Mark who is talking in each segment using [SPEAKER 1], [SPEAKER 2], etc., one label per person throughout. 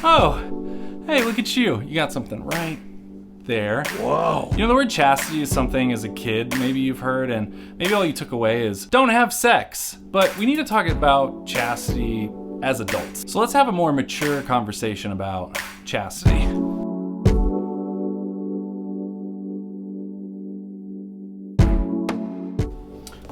[SPEAKER 1] Oh, hey, look at you. You got something right there.
[SPEAKER 2] Whoa.
[SPEAKER 1] You know, the word chastity is something as a kid maybe you've heard, and maybe all you took away is don't have sex. But we need to talk about chastity as adults. So let's have a more mature conversation about chastity.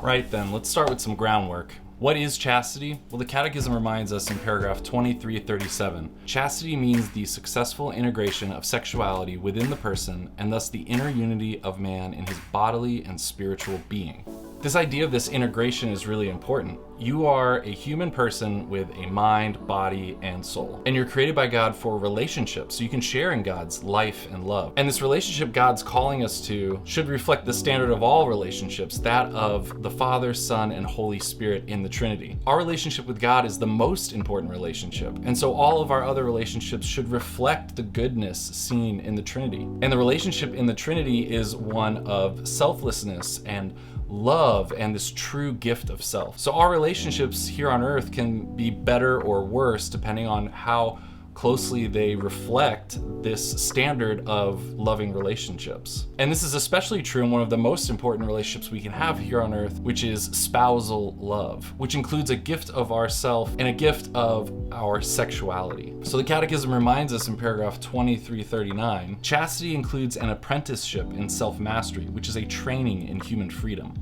[SPEAKER 1] Right then, let's start with some groundwork. What is chastity? Well, the Catechism reminds us in paragraph 2337, chastity means the successful integration of sexuality within the person and thus the inner unity of man in his bodily and spiritual being. This idea of this integration is really important. You are a human person with a mind, body, and soul. And you're created by God for relationships, so you can share in God's life and love. And this relationship God's calling us to should reflect the standard of all relationships, that of the Father, Son, and Holy Spirit in the Trinity. Our relationship with God is the most important relationship, and so all of our other relationships should reflect the goodness seen in the Trinity. And the relationship in the Trinity is one of selflessness and love and this true gift of self. So our relationships here on earth can be better or worse depending on how closely they reflect this standard of loving relationships. And this is especially true in one of the most important relationships we can have here on earth, which is spousal love, which includes a gift of ourself and a gift of our sexuality. So the Catechism reminds us in paragraph 2339, chastity includes an apprenticeship in self-mastery, which is a training in human freedom.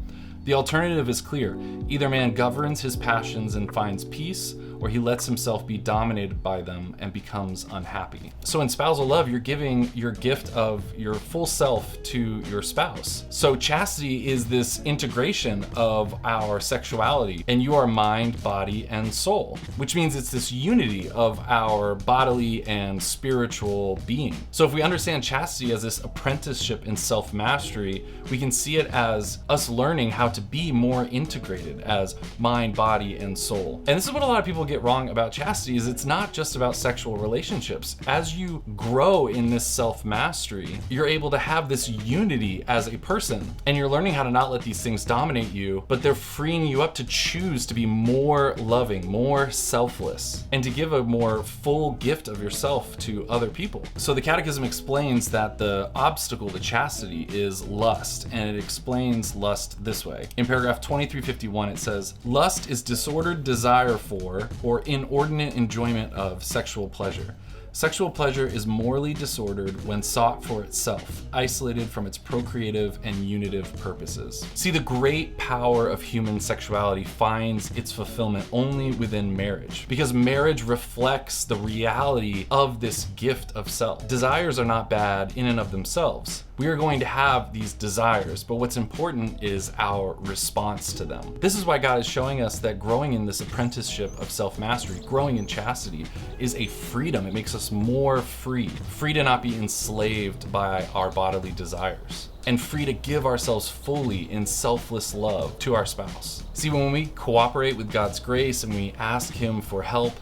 [SPEAKER 1] The alternative is clear. Either man governs his passions and finds peace, or he lets himself be dominated by them and becomes unhappy. So in spousal love, you're giving your gift of your full self to your spouse. So chastity is this integration of our sexuality, and you are mind, body, and soul, which means it's this unity of our bodily and spiritual being. So if we understand chastity as this apprenticeship in self-mastery, we can see it as us learning how to be more integrated as mind, body, and soul. And this is what a lot of people get wrong about chastity, is it's not just about sexual relationships. As you grow in this self-mastery, you're able to have this unity as a person, and you're learning how to not let these things dominate you, but they're freeing you up to choose to be more loving, more selfless, and to give a more full gift of yourself to other people. So the Catechism explains that the obstacle to chastity is lust, and it explains lust this way. In paragraph 2351, it says, lust is disordered desire for or inordinate enjoyment of sexual pleasure. Sexual pleasure is morally disordered when sought for itself, isolated from its procreative and unitive purposes. See, the great power of human sexuality finds its fulfillment only within marriage, because marriage reflects the reality of this gift of self. Desires are not bad in and of themselves. We are going to have these desires, but what's important is our response to them. This is why God is showing us that growing in this apprenticeship of self-mastery, growing in chastity, is a freedom. It makes us more free to not be enslaved by our bodily desires, and free to give ourselves fully in selfless love to our spouse. See, when we cooperate with God's grace and we ask Him for help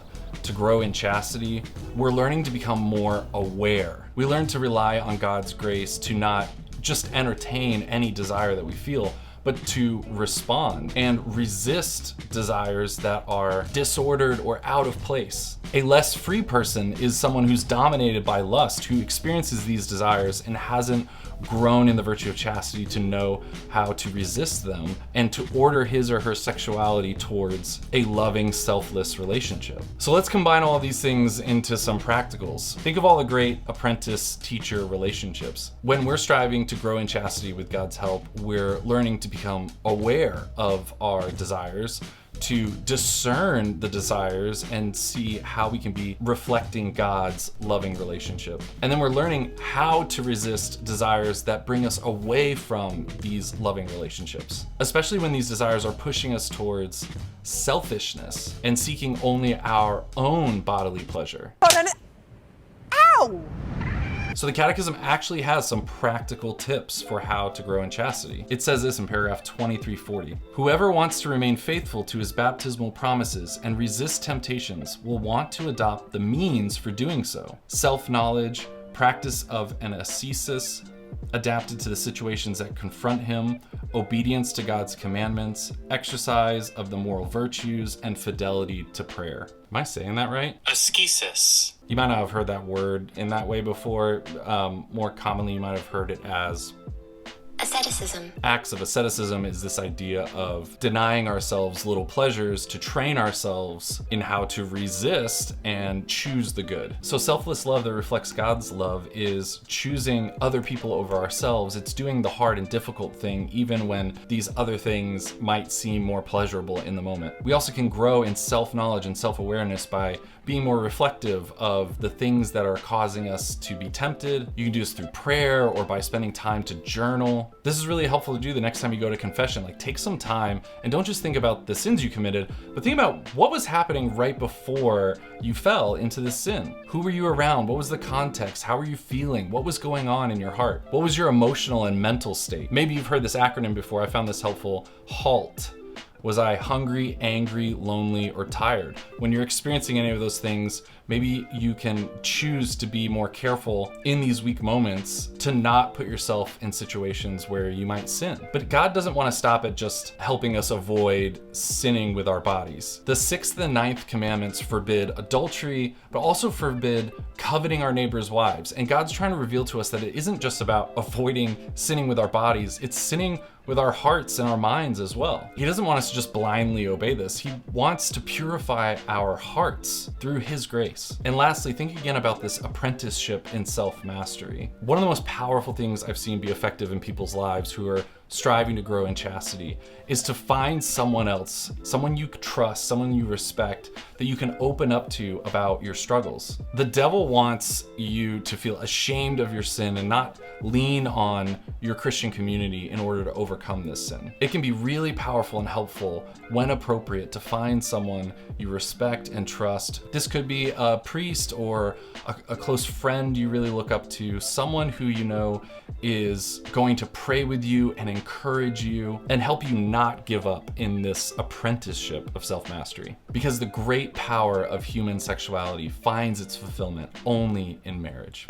[SPEAKER 1] to grow in chastity, we're learning to become more aware. We learn to rely on God's grace to not just entertain any desire that we feel, but to respond and resist desires that are disordered or out of place. A less free person is someone who's dominated by lust, who experiences these desires and hasn't grown in the virtue of chastity to know how to resist them and to order his or her sexuality towards a loving, selfless relationship. So let's combine all of these things into some practicals. Think of all the great apprentice-teacher relationships. When we're striving to grow in chastity with God's help, we're learning to become aware of our desires, to discern the desires and see how we can be reflecting God's loving relationship. And then we're learning how to resist desires that bring us away from these loving relationships, especially when these desires are pushing us towards selfishness and seeking only our own bodily pleasure.
[SPEAKER 2] Ow!
[SPEAKER 1] So the Catechism actually has some practical tips for how to grow in chastity. It says this in paragraph 2340. Whoever wants to remain faithful to his baptismal promises and resist temptations will want to adopt the means for doing so. Self-knowledge, practice of an ascesis, adapted to the situations that confront him, obedience to God's commandments, exercise of the moral virtues, and fidelity to prayer. Am I saying that right?
[SPEAKER 3] Ascesis.
[SPEAKER 1] You might not have heard that word in that way before. More commonly, you might have heard it as
[SPEAKER 3] asceticism.
[SPEAKER 1] Acts of asceticism is this idea of denying ourselves little pleasures to train ourselves in how to resist and choose the good. So selfless love that reflects God's love is choosing other people over ourselves. It's doing the hard and difficult thing even when these other things might seem more pleasurable in the moment. We also can grow in self-knowledge and self-awareness by being more reflective of the things that are causing us to be tempted. You can do this through prayer or by spending time to journal. This is really helpful to do the next time you go to confession. Like, take some time and don't just think about the sins you committed, but think about what was happening right before you fell into this sin. Who were you around? What was the context? How were you feeling? What was going on in your heart? What was your emotional and mental state? Maybe you've heard this acronym before. I found this helpful. HALT. Was I hungry, angry, lonely, or tired? When you're experiencing any of those things, maybe you can choose to be more careful in these weak moments to not put yourself in situations where you might sin. But God doesn't want to stop at just helping us avoid sinning with our bodies. The 6th and 9th commandments forbid adultery, but also forbid coveting our neighbor's wives. And God's trying to reveal to us that it isn't just about avoiding sinning with our bodies, it's sinning with our hearts and our minds as well. He doesn't want us to just blindly obey this. He wants to purify our hearts through His grace. And lastly, think again about this apprenticeship in self-mastery. One of the most powerful things I've seen be effective in people's lives who are striving to grow in chastity is to find someone else, someone you trust, someone you respect, that you can open up to about your struggles. The devil wants you to feel ashamed of your sin and not lean on your Christian community in order to overcome this sin. It can be really powerful and helpful when appropriate to find someone you respect and trust. This could be a priest or a close friend you really look up to, someone who you know is going to pray with you and encourage you and help you not give up in this apprenticeship of self-mastery. Because the great power of human sexuality finds its fulfillment only in marriage.